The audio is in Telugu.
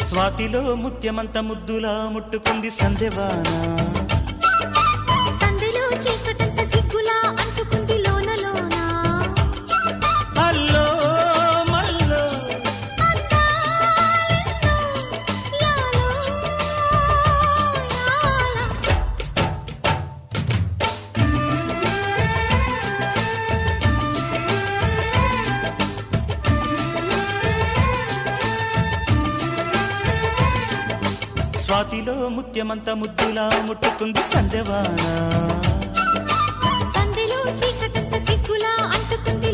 స్వాతిలో ముత్యమంత ముద్దులా ముట్టుకుంది సందెవాన. సందెలో చీకటంత సిగ్గులా అంటుకుంది లోన లోన. అల్లో మల్లో అందాలెన్నో లాలో లాలా. స్వాతిలో ముత్యమంత ముద్దులా ముట్టుకుంది సందెవాన. సందెలో చీకటంత సిగ్గులా అంటుకుంది